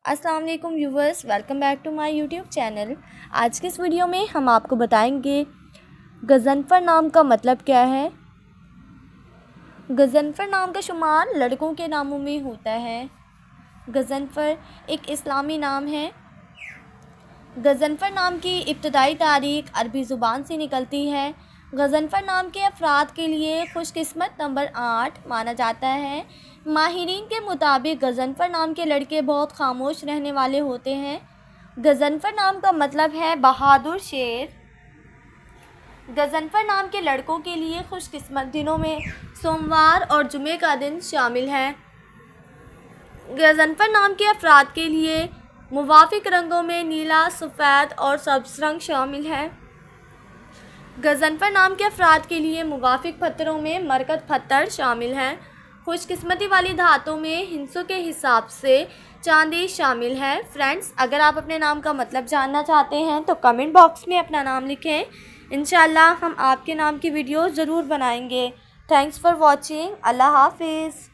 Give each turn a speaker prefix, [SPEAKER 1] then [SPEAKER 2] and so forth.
[SPEAKER 1] अस्सलाम वालेकुम viewers, welcome back to my YouTube channel. आज के इस वीडियो में हम आपको बताएंगे गज़नफ़र नाम का मतलब क्या है। गज़नफ़र नाम का शुमार लड़कों के नामों में होता है। गज़नफ़र एक इस्लामी नाम है। गज़नफ़र नाम की इब्तदाई तारीख़ अरबी ज़ुबान से निकलती है। गज़नफ़र नाम के अफराद के लिए खुशकिस्मत नंबर 8 माना जाता है। माहिरीन के मुताबिक गज़नफ़र नाम के लड़के बहुत खामोश रहने वाले होते हैं। गज़नफ़र नाम का मतलब है बहादुर शेर। गज़नफ़र नाम के लड़कों के लिए खुशकिस्मत दिनों में सोमवार और जुमे का दिन शामिल है। गज़नफ़र नाम के अफराद के लिए मुवाफ़िक रंगों में नीला, सफ़ेद और सब्ज़ रंग शामिल है। गज़नफ़र नाम के अफराद के लिए मुवाफ़िक पत्थरों में मरकत पत्थर शामिल हैं। खुशकिस्मती वाली धातों में हिंसों के हिसाब से चांदी शामिल है। फ्रेंड्स, अगर आप अपने नाम का मतलब जानना चाहते हैं तो कमेंट बॉक्स में अपना नाम लिखें। इंशाल्लाह हम आपके नाम की वीडियो ज़रूर बनाएंगे। Thanks for watching. अल्लाह हाफ़िज़।